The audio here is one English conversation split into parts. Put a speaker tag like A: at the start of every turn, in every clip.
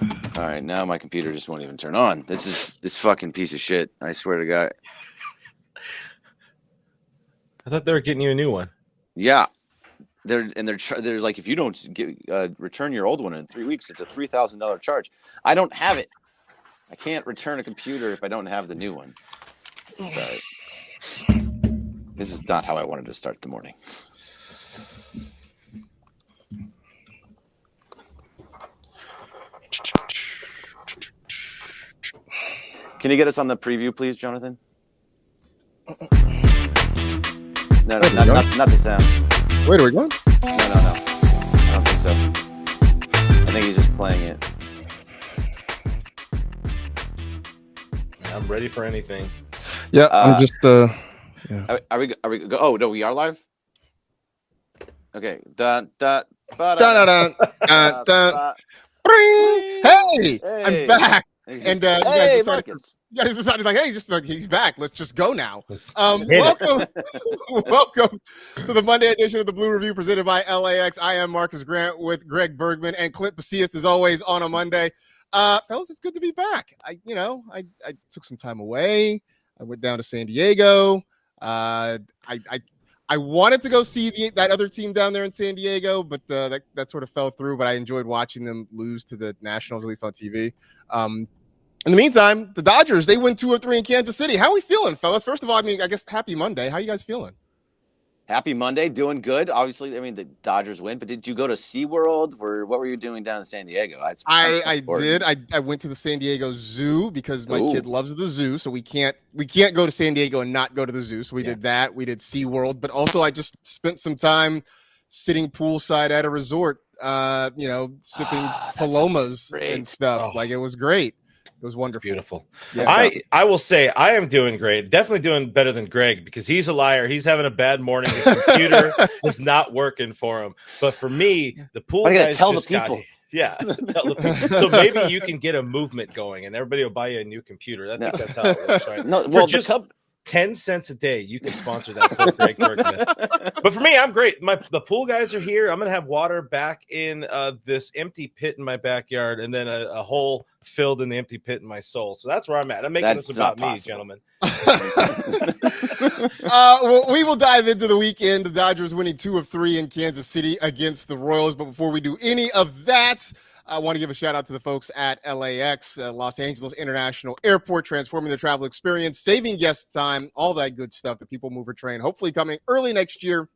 A: All right, now my computer just won't even turn on. This fucking piece of shit. I swear to God.
B: I thought they were getting you a new one.
A: Yeah, they're like, if you don't return your old one in 3 weeks, it's a $3,000 charge. I don't have it. I can't return a computer if I don't have the new one. Sorry. This is not how I wanted to start the morning. Can you get us on the preview, please, Jonathan? No, not the sound.
C: Wait, are we going?
A: No. I don't think so. I think he's just playing it.
B: I'm ready for anything.
C: Yeah, I'm just.
A: Yeah. Are we? Oh no, we are live. Okay. Hey,
C: I'm back. And
A: hey,
C: you guys decided like, hey, just like he's back. Let's just go now. Welcome to the Monday edition of the Blue Review presented by LAX. I am Marcus Grant with Greg Bergman and Clint Pasillas as always on a Monday. Fellas, it's good to be back. I took some time away. I went down to San Diego. I wanted to go see that other team down there in San Diego, but that sort of fell through. But I enjoyed watching them lose to the Nationals, at least on TV. In the meantime, the Dodgers, they win 2 of 3 in Kansas City. How are we feeling, fellas? First of all, I guess happy Monday. How are you guys feeling?
A: Happy Monday, doing good. Obviously, the Dodgers win, but did you go to SeaWorld? What were you doing down in San Diego?
C: I did. I went to the San Diego Zoo because my kid loves the zoo, so we can't go to San Diego and not go to the zoo. So we did that. We did SeaWorld, but also I just spent some time sitting poolside at a resort, sipping palomas and stuff. Like, it was great. It was wonderful.
B: Beautiful. Yeah. I will say I am doing great. Definitely doing better than Greg because he's a liar. He's having a bad morning. His computer is not working for him. But for me, the pool guys
A: tell the people.
B: Tell the people. So maybe you can get a movement going and everybody will buy you a new computer. I think that's how it works, right?
A: No, well, just
B: 10 cents a day, you can sponsor that. Greg Bergman. But for me, I'm great. The pool guys are here. I'm going to have water back in this empty pit in my backyard and then a hole filled in the empty pit in my soul. So that's where I'm at. I'm making this about me, gentlemen.
C: Well, we will dive into the weekend. The Dodgers winning 2 of 3 in Kansas City against the Royals. But before we do any of that, I want to give a shout out to the folks at LAX, Los Angeles International Airport, transforming the travel experience, saving guest time, all that good stuff. The People Mover train, hopefully coming early next year.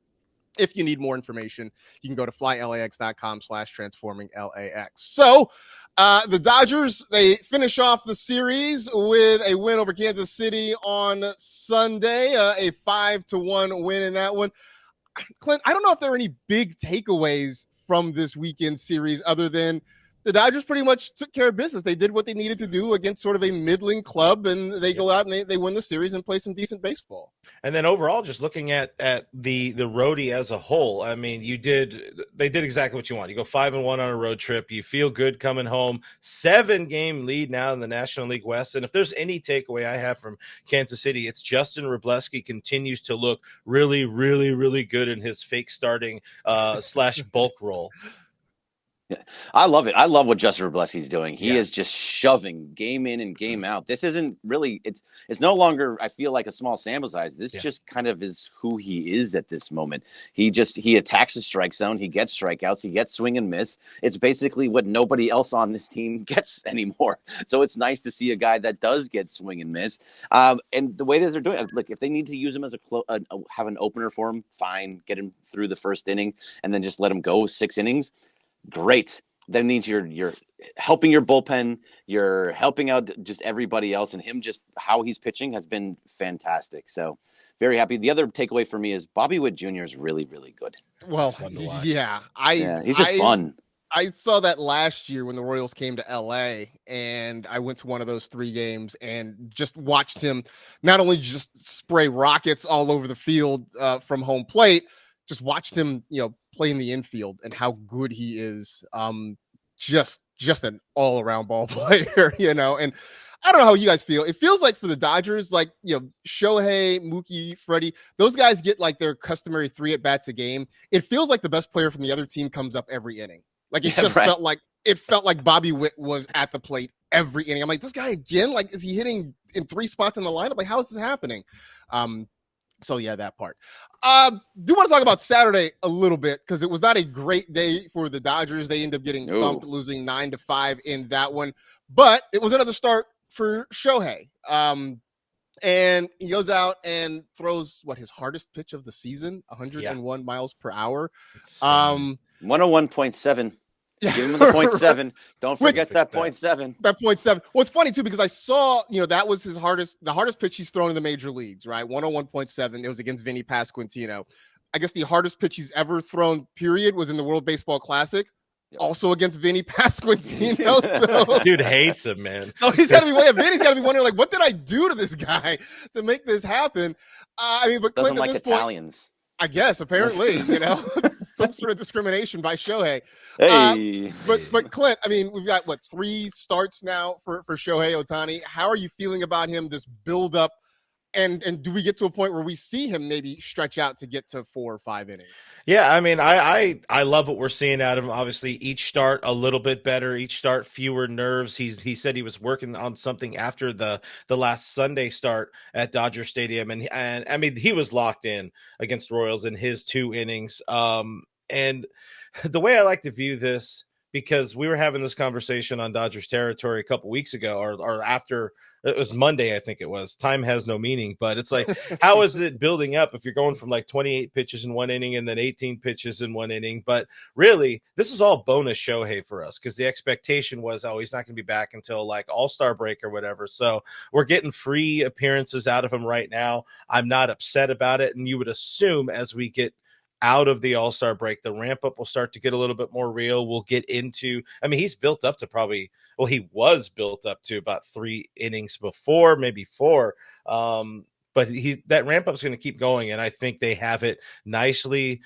C: If you need more information, you can go to flylax.com/transforming-LAX. So the Dodgers, they finish off the series with a win over Kansas City on Sunday, a 5-1 win in that one. Clint, I don't know if there are any big takeaways from this weekend series other than the Dodgers pretty much took care of business. They did what they needed to do against sort of a middling club, and they go out and they win the series and play some decent baseball.
B: And then overall, just looking at the roadie as a whole, they did exactly what you want. You go 5-1 on a road trip. You feel good coming home. 7-game lead now in the National League West. And if there's any takeaway I have from Kansas City, it's Justin Wrobleski continues to look really, really, really good in his fake starting / bulk role.
A: Yeah, I love it. I love what Justin Wrobleski's doing. He is just shoving game in and game out. This isn't really, it's no longer, I feel like, a small sample size. This just kind of is who he is at this moment. He attacks the strike zone. He gets strikeouts. He gets swing and miss. It's basically what nobody else on this team gets anymore. So it's nice to see a guy that does get swing and miss. And the way that they're doing it, look, if they need to use him as have an opener for him, fine. Get him through the first inning and then just let him go 6 innings. Great. That means you're helping your bullpen. You're helping out just everybody else, and him just how he's pitching has been fantastic. So very happy. The other takeaway for me is Bobby Witt Jr. is really, really good.
C: Well,
A: he's just fun.
C: I saw that last year when the Royals came to LA, and I went to one of those 3 games and just watched him not only just spray rockets all over the field from home plate, just watched him, play in the infield and how good he is. Just an all-around ball player, and I don't know how you guys feel. It feels like for the Dodgers, like, Shohei, Mookie, Freddie, those guys get like their customary 3 at-bats a game. It feels like the best player from the other team comes up every inning. Like it felt like it felt like Bobby Witt was at the plate every inning. I'm like, this guy again? Like, is he hitting in 3 spots in the lineup? Like, how is this happening? So yeah, that part. Do want to talk about Saturday a little bit because it was not a great day for the Dodgers. They ended up getting thumped, losing 9-5 in that one. But it was another start for Shohei. And he goes out and throws his hardest pitch of the season, 101 miles per hour.
A: 101.7. Yeah. Give him the 0.7. Don't forget that 0.7.
C: That 0.7. Well, it's funny too because I saw, that was the hardest pitch he's thrown in the major leagues, right? 101.7. It was against Vinny Pasquantino. I guess the hardest pitch he's ever thrown, period, was in the World Baseball Classic. Yep. Also against Vinny Pasquantino. So
B: dude hates him, man.
C: So Vinny's got to be wondering, like, what did I do to this guy to make this happen? But
A: doesn't
C: Clint,
A: like
C: at this
A: Italians.
C: Point, I guess apparently, some sort of discrimination by Shohei.
A: Hey.
C: But Clint, we've got 3 starts now for Shohei Ohtani. How are you feeling about him? This build up, and do we get to a point where we see him maybe stretch out to get to 4 or 5 innings?
B: Yeah, I love what we're seeing out of him. Obviously, each start a little bit better, each start fewer nerves. He said he was working on something after the last Sunday start at Dodger Stadium, and he was locked in against Royals in his 2 innings. And the way I like to view this, because we were having this conversation on Dodgers territory a couple weeks ago, or after. It was Monday, I think it was. Time has no meaning, but it's like, how is it building up if you're going from 28 pitches in 1 inning and then 18 pitches in 1 inning? But really, this is all bonus Shohei for us because the expectation was, he's not going to be back until All-Star break or whatever. So we're getting free appearances out of him right now. I'm not upset about it. And you would assume as we get out of the All-Star break, the ramp up will start to get a little bit more real. We'll get into, he's built up to he was built up to about 3 innings before, maybe 4. But that ramp up is going to keep going. And I think they have it nicely,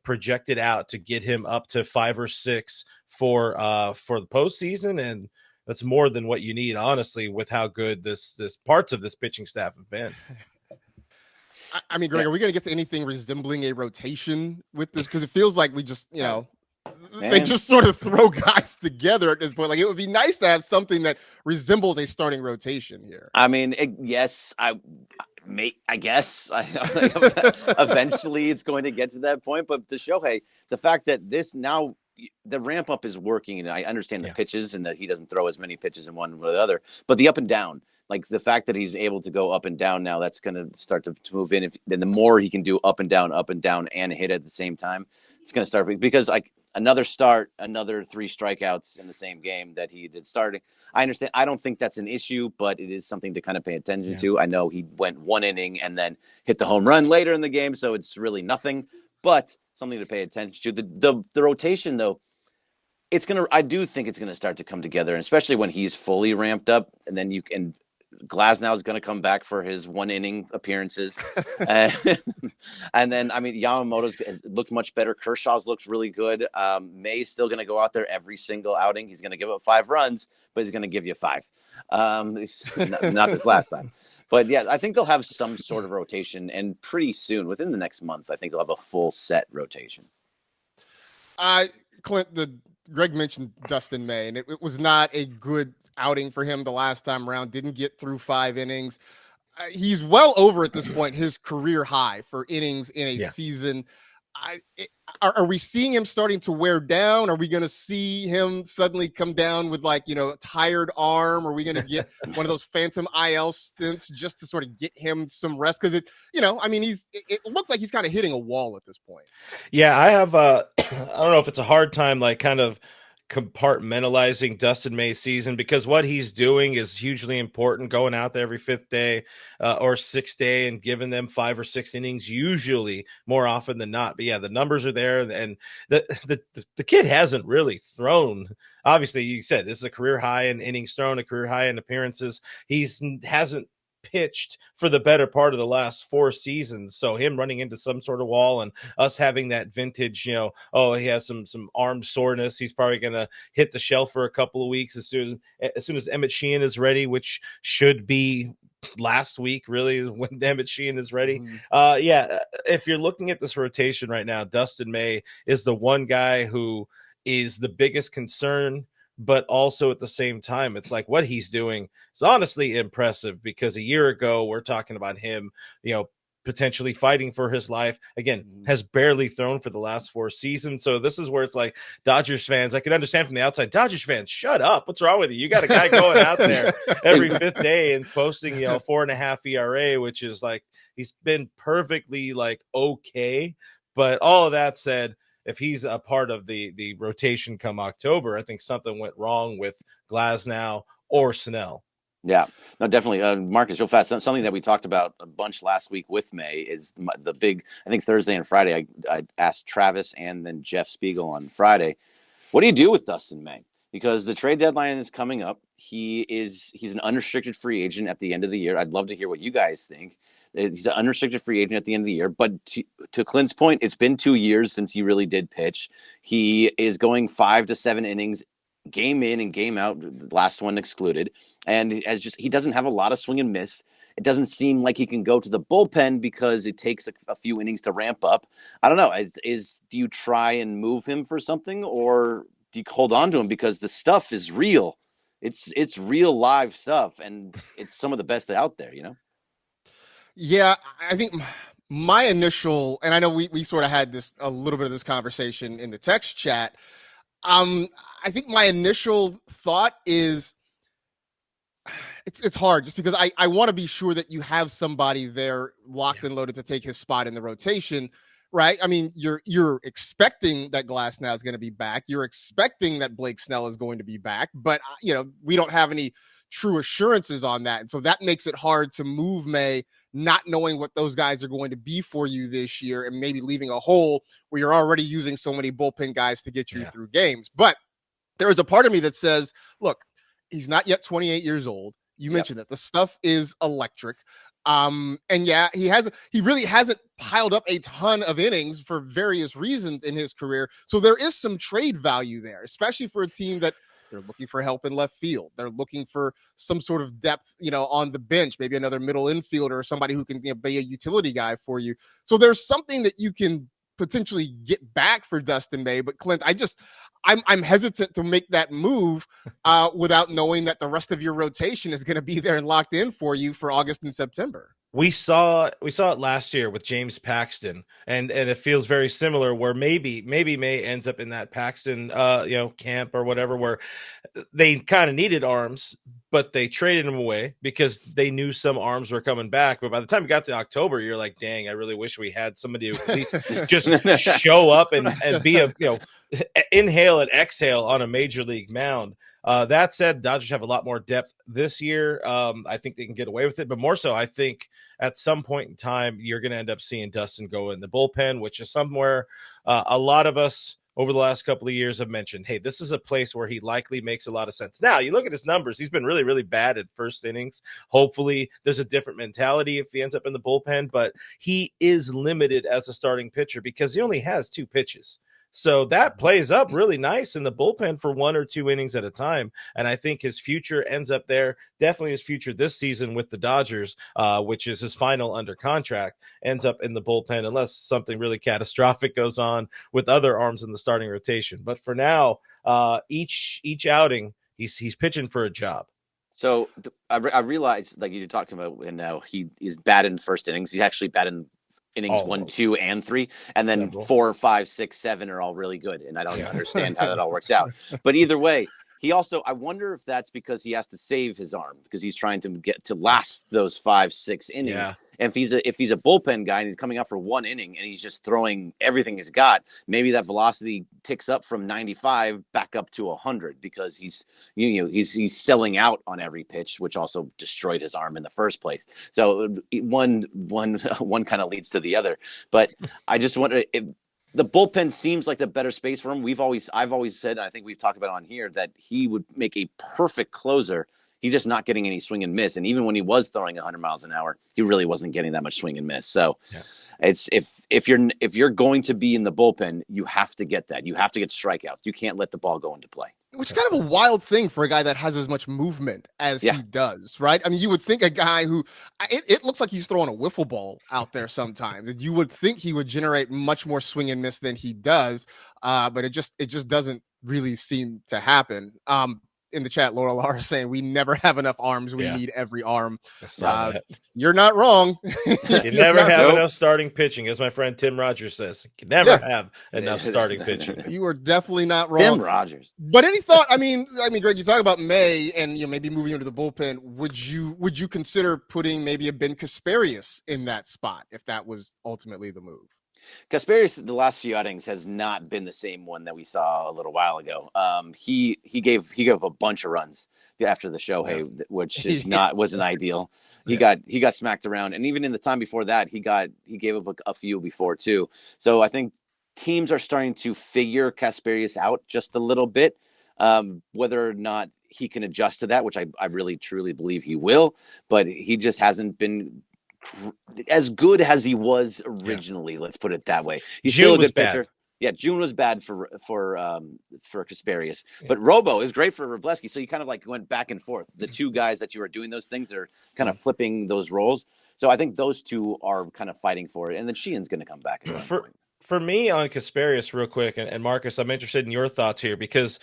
B: projected out to get him up to 5 or 6 for the postseason. And that's more than what you need, honestly, with how good this parts of this pitching staff have been.
C: Greg, are we going to get to anything resembling a rotation with this? Because it feels like we just, they just sort of throw guys together at this point. It would be nice to have something that resembles a starting rotation here.
A: Yes, I guess. Eventually it's going to get to that point. But the Shohei, the fact that this now, the ramp up is working, and I understand the pitches and that he doesn't throw as many pitches in one or the other, but the up and down, the fact that he's able to go up and down now, that's going to start to move in. Then the more he can do up and down, and hit at the same time, it's going to start, because another start, another 3 strikeouts in the same game that he did starting. I understand. I don't think that's an issue, but it is something to kind of pay attention to. I know he went 1 inning and then hit the home run later in the game, so it's really nothing, but something to pay attention to. The rotation, though, I do think it's gonna start to come together, and especially when he's fully ramped up, and then Glasnow is going to come back for his 1 inning appearances. And then, Yamamoto's looked much better. Kershaw's looks really good. May's still going to go out there every single outing. He's going to give up 5 runs, but he's going to give you 5. Not this last time. But yeah, I think they'll have some sort of rotation, and pretty soon, within the next month, I think they'll have a full set rotation.
C: Clint, Greg mentioned Dustin May, and it was not a good outing for him the last time around. Didn't get through 5 innings. He's well over at this point his career high for innings in a season. Are we seeing him starting to wear down? Are we going to see him suddenly come down with a tired arm? Are we going to get one of those phantom IL stints just to sort of get him some rest? Because it looks like he's kind of hitting a wall at this point.
B: Yeah, I have I don't know if it's a hard time, kind of compartmentalizing Dustin May's season, because what he's doing is hugely important, going out there every 5th day or 6th day and giving them 5 or 6 innings, usually more often than not. But yeah, the numbers are there, and the kid hasn't really thrown. Obviously, you said this is a career high in innings thrown, a career high in appearances. Hasn't pitched for the better part of the last 4 seasons. So him running into some sort of wall, and us having that vintage, he has some arm soreness. He's probably going to hit the shelf for a couple of weeks as soon as Emmett Sheehan is ready, which should be last week, really, when Emmett Sheehan is ready. If you're looking at this rotation right now, Dustin May is the one guy who is the biggest concern but also at the same time, it's like what he's doing is honestly impressive, because a year ago we're talking about him, potentially fighting for his life. Again, has barely thrown for the last 4 seasons. So this is where it's like, Dodgers fans, I can understand from the outside, Dodgers fans, shut up. What's wrong with you? You got a guy going out there every 5th day and posting, 4.5 ERA, which is like, he's been perfectly like okay. But all of that said, if he's a part of the rotation come October, I think something went wrong with Glasnow or Snell.
A: Yeah, no, definitely. Marcus, real fast, something that we talked about a bunch last week with May is the big, I think Thursday and Friday, I asked Travis and then Jeff Spiegel on Friday, what do you do with Dustin May? Because the trade deadline is coming up. He's an unrestricted free agent at the end of the year. I'd love to hear what you guys think. He's an unrestricted free agent at the end of the year. But to Clint's point, it's been 2 years since he really did pitch. He is going 5 to 7 innings, game in and game out, last one excluded. And he doesn't have a lot of swing and miss. It doesn't seem like he can go to the bullpen because it takes a few innings to ramp up. I don't know. Do you try and move him for something, or do you hold on to him because the stuff is real? It's real live stuff, and it's some of the best out there,
C: Yeah, I think my initial, and I know we sort of had a little bit of this conversation in the text chat. I think my initial thought is it's hard, just because I want to be sure that you have somebody there locked and loaded to take his spot in the rotation, right? I mean, you're expecting that Glasnow is going to be back. You're expecting that Blake Snell is going to be back, but we don't have any true assurances on that. And so that makes it hard to move May, not knowing what those guys are going to be for you this year, and maybe leaving a hole where you're already using so many bullpen guys to get you through games. But there is a part of me that says, look, he's not yet 28 years old. You mentioned that the stuff is electric. And yeah, he really hasn't piled up a ton of innings for various reasons in his career. So there is some trade value there, especially for a team that they're looking for help in left field. They're looking for some sort of depth, on the bench, maybe another middle infielder or somebody who can be a utility guy for you. So there's something that you can potentially get back for Dustin May. But Clint, I'm hesitant to make that move without knowing that the rest of your rotation is going to be there and locked in for you for August and September.
B: We saw it last year with James Paxton, and it feels very similar, where maybe May ends up in that Paxton camp or whatever, where they kind of needed arms, but they traded him away because they knew some arms were coming back. But by the time you got to October, you're like, dang, I really wish we had somebody who at least just show up and be inhale and exhale on a major league mound. That said, Dodgers have a lot more depth this year. I think they can get away with it, but more so, I think at some point in time, you're going to end up seeing Dustin go in the bullpen, which is somewhere a lot of us over the last couple of years have mentioned, hey, this is a place where he likely makes a lot of sense. Now, you look at his numbers, he's been really, really bad at first innings. Hopefully there's a different mentality if he ends up in the bullpen, but he is limited as a starting pitcher because he only has 2 pitches. So that plays up really nice in the bullpen for 1 or 2 innings at a time. And I think his future ends up there. Definitely his future this season with the Dodgers, which is his final under contract, ends up in the bullpen unless something really catastrophic goes on with other arms in the starting rotation. But for now, each outing, he's pitching for a job.
A: So I realized, like you're talking about, and now he is bad in first innings. He's actually bad in innings 1, 2, and 3, and then 4, 5, 6, 7 are all really good. And I don't understand how that all works out. But either way, he also, I wonder if that's because he has to save his arm because he's trying to get to last those 5, 6 innings. Yeah. And if he's a bullpen guy and he's coming out for 1 inning and he's just throwing everything he's got, maybe that velocity ticks up from 95 back up to 100 because he's selling out on every pitch, which also destroyed his arm in the first place. So one kind of leads to the other. But I just wonder if the bullpen seems like the better space for him. I've always said, and I think we've talked about on here, that he would make a perfect closer. He's just not getting any swing and miss. And even when he was throwing 100 miles an hour, he really wasn't getting that much swing and miss. So it's if you're going to be in the bullpen, you have to get that. You have to get strikeouts. You can't let the ball go into play.
C: Which is kind of a wild thing for a guy that has as much movement as he does, right? I mean, you would think a guy who it looks like he's throwing a wiffle ball out there sometimes, and you would think he would generate much more swing and miss than he does, but it just doesn't really seem to happen. In the chat, Laura Lara saying we never have enough arms. We need every arm. You're not wrong.
B: You never have enough starting pitching, as my friend Tim Rogers says. You never have enough starting pitching.
C: You are definitely not wrong.
A: Tim Rogers.
C: But any thought? I mean, Greg, you talk about May and maybe moving into the bullpen. Would you consider putting maybe a Ben Kasparius in that spot if that was ultimately the move?
A: Kasparius, the last few outings, has not been the same one that we saw a little while ago. He gave a bunch of runs after the Shohei, which is wasn't ideal. He got smacked around, and even in the time before that, he gave up a few before too. So I think teams are starting to figure Kasparius out just a little bit. Whether or not he can adjust to that, which I really truly believe he will, but he just hasn't been as good as he was originally. Let's put it that way. He's still a good pitcher. Yeah, June was bad for Kasparius, but Robo is great for Wrobleski. So you kind of like went back and forth. The two guys that you were doing those things are kind of flipping those roles. So I think those two are kind of fighting for it, and then Sheehan's going to come back at some point.
B: For me on Kasparius, real quick, and Marcus, I'm interested in your thoughts here because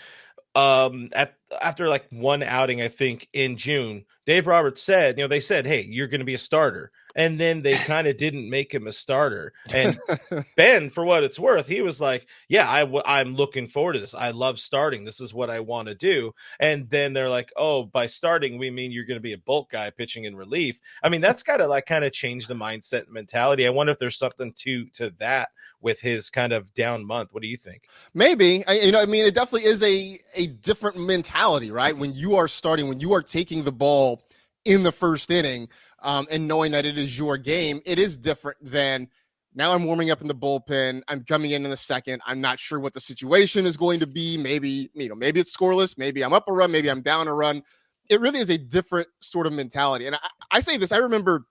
B: after like one outing, I think in June, Dave Roberts said, they said, hey, you're going to be a starter. And then they kind of didn't make him a starter. And Ben, for what it's worth, he was like, yeah, I'm looking forward to this. I love starting. This is what I want to do. And then they're like, oh, by starting, we mean you're going to be a bulk guy pitching in relief. I mean, that's got to kind of change the mindset and mentality. I wonder if there's something to that with his kind of down month. What do you think?
C: Maybe. It definitely is a different mentality, right? When you are starting, when you are taking the ball in the first inning, and knowing that it is your game, it is different than now I'm warming up in the bullpen. I'm coming in the second. I'm not sure what the situation is going to be. Maybe it's scoreless. Maybe I'm up a run. Maybe I'm down a run. It really is a different sort of mentality. And I say this, I remember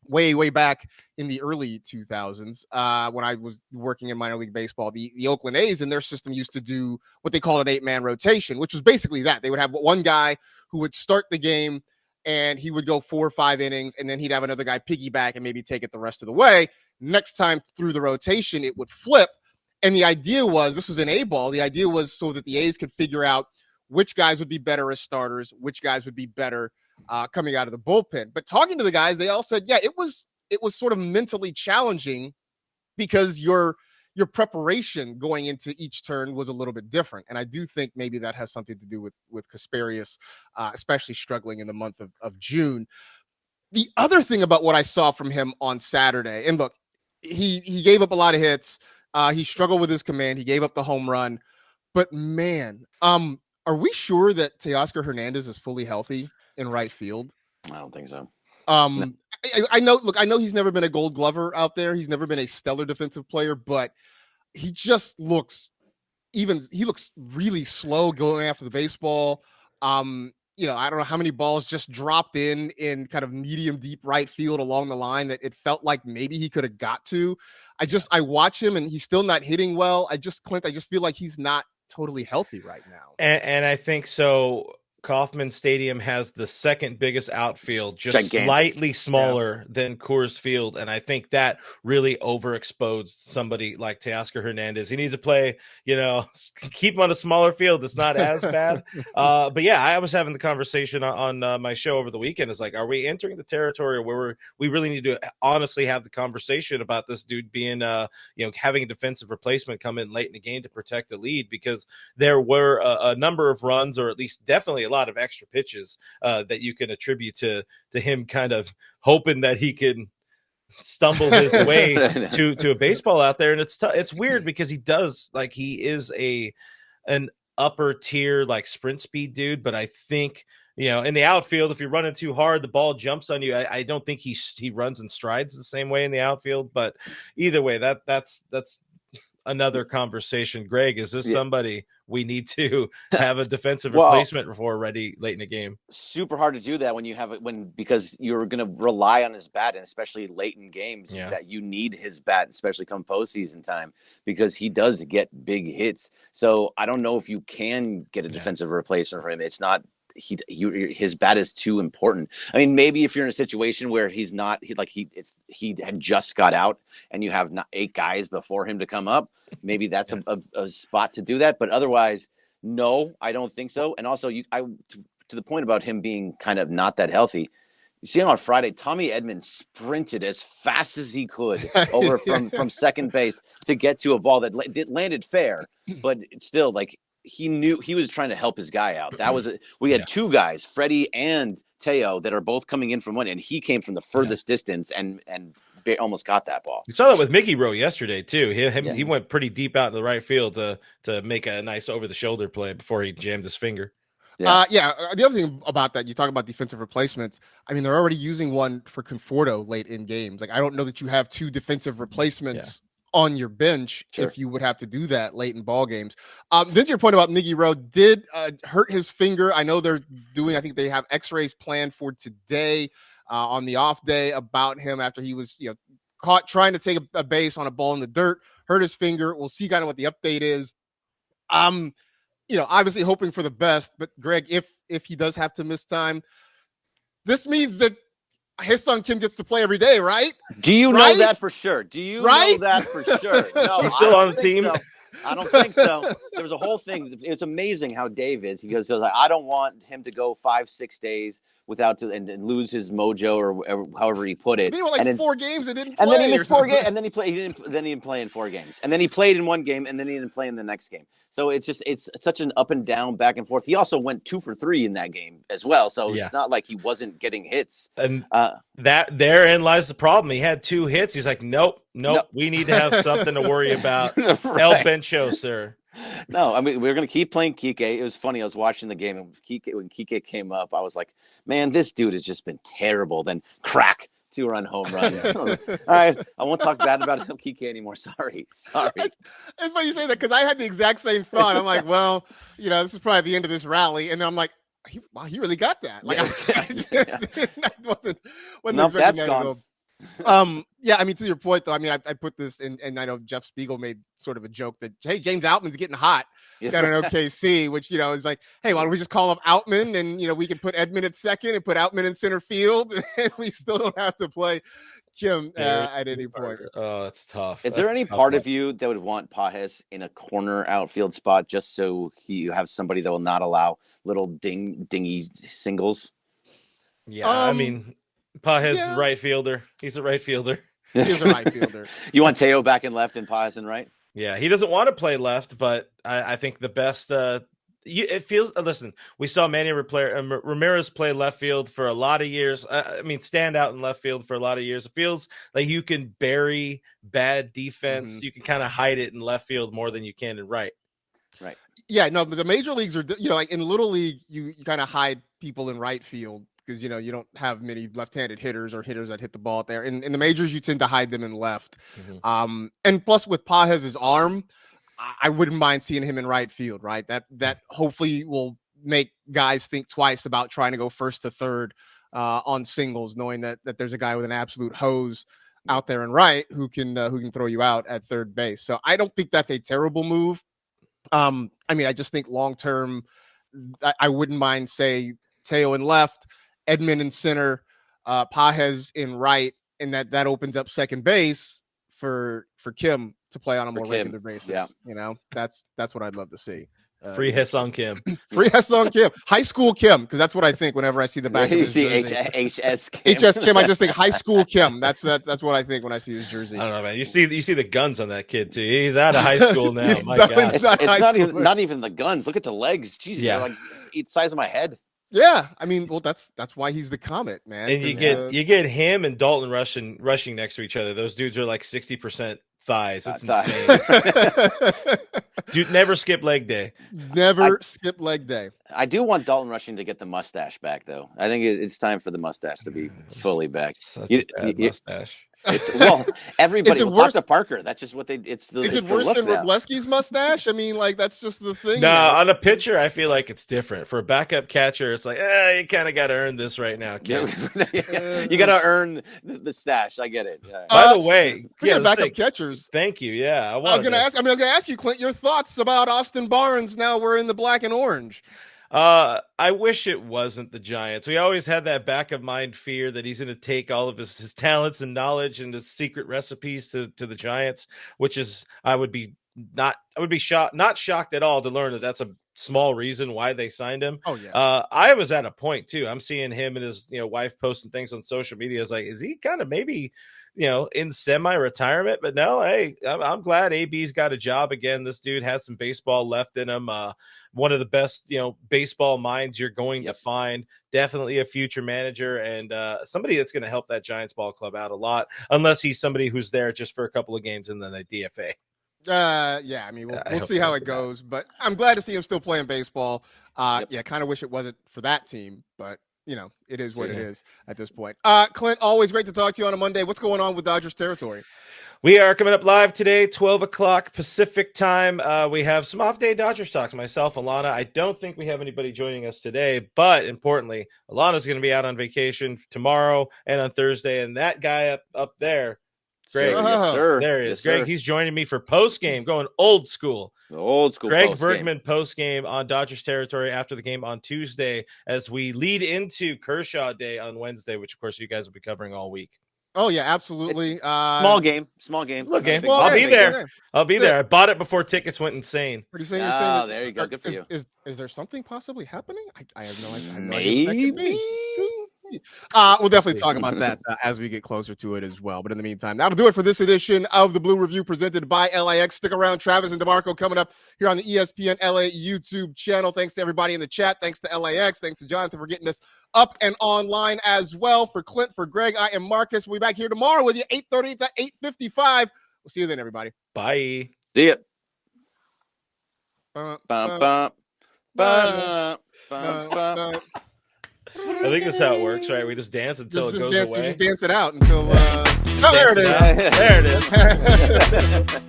C: way back in the early 2000s when I was working in minor league baseball, the Oakland A's in their system used to do what they called an 8-man rotation, which was basically that. They would have one guy who would start the game, and he would go 4 or 5 innings, and then he'd have another guy piggyback and maybe take it the rest of the way. Next time through the rotation, it would flip. And the idea was, this was an A ball, the idea was so that the A's could figure out which guys would be better as starters, which guys would be better coming out of the bullpen. But talking to the guys, they all said, yeah, it was sort of mentally challenging because your preparation going into each turn was a little bit different. And I do think maybe that has something to do with Kasparius, especially struggling in the month of June. The other thing about what I saw from him on Saturday, and look, he gave up a lot of hits. He struggled with his command. He gave up the home run. But man, are we sure that Teoscar Hernandez is fully healthy in right field?
A: I don't think so.
C: I know he's never been a Gold Glover out there. He's never been a stellar defensive player, but he just looks really slow going after the baseball. I don't know how many balls just dropped in kind of medium deep right field along the line that it felt like maybe he could have got to. I watch him and he's still not hitting well. I just feel like he's not totally healthy right now.
B: And I think so. Kauffman Stadium has the second biggest outfield, just
A: gigantic.
B: Slightly smaller than Coors Field. And I think that really overexposed somebody like Teoscar Hernandez. He needs to play, keep him on a smaller field. It's not as bad. But yeah, I was having the conversation on my show over the weekend. It's like, are we entering the territory where we really need to honestly have the conversation about this dude being, having a defensive replacement come in late in the game to protect the lead? Because there were a number of runs, or at least definitely a lot of extra pitches that you can attribute to him kind of hoping that he can stumble his way to a baseball out there. And it's weird because he is an upper tier like sprint speed dude, but I think in the outfield, if you're running too hard, the ball jumps on you. I don't think he runs in strides the same way in the outfield, but either way, that's another conversation. Greg, is this somebody we need to have a defensive replacement before ready late in the game?
A: Super hard to do that when you have it because you're going to rely on his bat, and especially late in games that you need his bat, especially come postseason time, because he does get big hits. So I don't know if you can get a defensive replacement for him. It's not his bat is too important. I mean, maybe if you're in a situation where he had just got out and you have 8 guys before him to come up, maybe that's a spot to do that. But otherwise, no, I don't think so. And also, to the point about him being kind of not that healthy. You see on Friday, Tommy Edman sprinted as fast as he could over from second base to get to a ball that landed fair, but still, like, he knew he was trying to help his guy out. We had 2 guys, Freddie and Teo, that are both coming in from one, and he came from the furthest distance and almost got that ball. You
B: saw that with Mickey Rowe yesterday too. He went pretty deep out in the right field to make a nice over the shoulder play before he jammed his finger.
C: The other thing about that, you talk about defensive replacements. I mean, they're already using one for Conforto late in games. Like, I don't know that you have 2 defensive replacements on your bench if you would have to do that late in ball games. Then to your point about Miggy Rowe did hurt his finger. I know I think they have x-rays planned for today on the off day about him after he was, caught trying to take a base on a ball in the dirt, hurt his finger. We'll see kind of what the update is. Obviously hoping for the best, but Greg, if he does have to miss time, this means that his son Kim gets to play every day, right?
A: Do you know that for sure? Do you know that for sure? No,
B: he's still on the team.
A: So. I don't think so. There was a whole thing. It's amazing how Dave is. He goes, I don't want him to go 5-6 days without and lose his mojo or however he put it.
C: He went 4 games and didn't play.
A: And then he missed 4 games, and then he didn't play in 4 games. And then he played in 1 game, and then he didn't play in the next game. So it's such an up and down, back and forth. He also went 2 for 3 in that game as well. So it's not like he wasn't getting hits.
B: And that therein lies the problem. He had 2 hits. He's like, nope. We need to have something to worry about. Right. El Bencho, sir.
A: No, I mean, we're going to keep playing Kike. It was funny. I was watching the game, and when Kike came up, I was like, man, this dude has just been terrible. Then crack, 2-run home run. All right. I won't talk bad about Kike anymore. Sorry.
C: It's funny you say that because I had the exact same thought. I'm like, well, this is probably the end of this rally. And then I'm like, he really got that. Like, I wasn't
A: that's gone.
C: I mean, to your point, though, I mean, I put this in, and I know Jeff Spiegel made sort of a joke that, hey, James Outman's getting hot down in OKC, which, is like, hey, why don't we just call him Outman, and, we can put Edman at second and put Outman in center field, and we still don't have to play Kim at any point.
B: Oh, that's tough.
A: Is there any part of you that would want Pages in a corner outfield spot just so you have somebody that will not allow little dingy singles?
B: Yeah, I mean... Pages right fielder. He's a right fielder.
C: He's a right fielder.
A: You want Teo back in left and Pages in right?
B: Yeah, he doesn't want to play left, but I think the best. It feels. Listen, we saw Manny Ramirez play left field for a lot of years. Stand out in left field for a lot of years. It feels like you can bury bad defense. Mm-hmm. You can kind of hide it in left field more than you can in right.
A: Right.
C: Yeah. No, but the major leagues are. Like in Little League, you kind of hide people in right field. Because, you don't have many left-handed hitters or hitters that hit the ball out there. In the majors, you tend to hide them in left. Mm-hmm. And plus, with Pages' arm, I wouldn't mind seeing him in right field, right? That hopefully will make guys think twice about trying to go first to third on singles, knowing that there's a guy with an absolute hose out there in right who can throw you out at third base. So I don't think that's a terrible move. I just think long-term, I wouldn't mind, say, Teo in left, Edman in center, Pages in right, and that opens up second base for Kim to play on a more regular basis. Yeah. That's what I'd love to see.
B: Free Ha-Seong Kim.
C: Free Ha-Seong Kim. High school Kim, because that's what I think whenever I see the back of his jersey.
A: HS Kim.
C: HS Kim, I just think high school Kim. That's what I think when I see his jersey.
B: I don't know, man. You see the guns on that kid too. He's out of high school now. My God.
A: It's not even the guns. Look at the legs. Jesus, they're like the size of my head.
C: Yeah, that's why he's the Comet, man.
B: And you get him and Dalton rushing next to each other. Those dudes are like 60% thighs. It's insane. Dude, never skip leg day.
C: Skip leg day.
A: I do want Dalton rushing to get the mustache back, though. I think it's time for the mustache to be fully back.
B: Such a bad mustache.
A: Everybody will talk to Parker. That's just what they. Is
C: it worse than Wrobleski's mustache? I mean, like that's just the thing.
B: No, on a pitcher, I feel like it's different. For a backup catcher, it's like, you kind of got to earn this right now, kid.
A: You got to earn the stash. I get it. Yeah.
B: By the way,
C: backup catchers.
B: Thank you. Yeah, I
C: was going to ask. I was going to ask you, Clint, your thoughts about Austin Barnes. Now we're in the black and orange.
B: I wish it wasn't the Giants. We always had that back of mind fear that he's going to take all of his talents and knowledge and his secret recipes to the Giants, which is I would be not shocked at all to learn that that's a small reason why they signed him.
C: Oh yeah.
B: I was at a point too. I'm seeing him and his wife posting things on social media. It's like, is he kind of maybe in semi-retirement? But no, hey, I'm glad AB's got a job again. This dude has some baseball left in him. One of the best, baseball minds you're going to find. Definitely a future manager and somebody that's going to help that Giants ball club out a lot, unless he's somebody who's there just for a couple of games and then they DFA.
C: Yeah, I mean, we'll see how it goes, but I'm glad to see him still playing baseball. Yeah, kind of wish it wasn't for that team, but it is what it is at this point. Clint, always great to talk to you on a Monday. What's going on with Dodgers territory?
B: We are coming up live today, 12 o'clock Pacific time. We have some off-day Dodgers talks, myself, Alana. I don't think we have anybody joining us today, but importantly, Alana's going to be out on vacation tomorrow and on Thursday, and that guy up there, Greg,
A: yes, sir.
B: There he is.
A: Yes,
B: Greg,
A: sir.
B: he's joining me for post-game, going old school.
A: Old school.
B: Greg
A: post-game.
B: Bergman post-game on Dodgers territory after the game on Tuesday as we lead into Kershaw Day on Wednesday, which, of course, you guys will be covering all week.
C: Oh, yeah, absolutely.
A: Small game.
B: Look, game.
C: Well,
B: I'll be there.
C: yeah.
B: I'll be there. I bought it before tickets went insane.
C: What are you saying? You're saying that,
A: there you go. Good for you.
C: Is there something possibly happening? I have no idea.
A: Maybe.
C: We'll definitely talk about that as we get closer to it as well. But in the meantime, that'll do it for this edition of the Blue Review presented by LAX. Stick around. Travis and DeMarco coming up here on the ESPN LA YouTube channel. Thanks to everybody in the chat. Thanks to LAX. Thanks to Jonathan for getting us up and online as well. For Clint, for Greg, I am Marcus. We'll be back here tomorrow with you 8:30 to 8:55. We'll see you then, everybody.
B: Bye.
A: See ya.
B: I think that's how it works, right? We just dance until it goes away.
C: Just dance it out until. Oh, there it is.
B: There it is.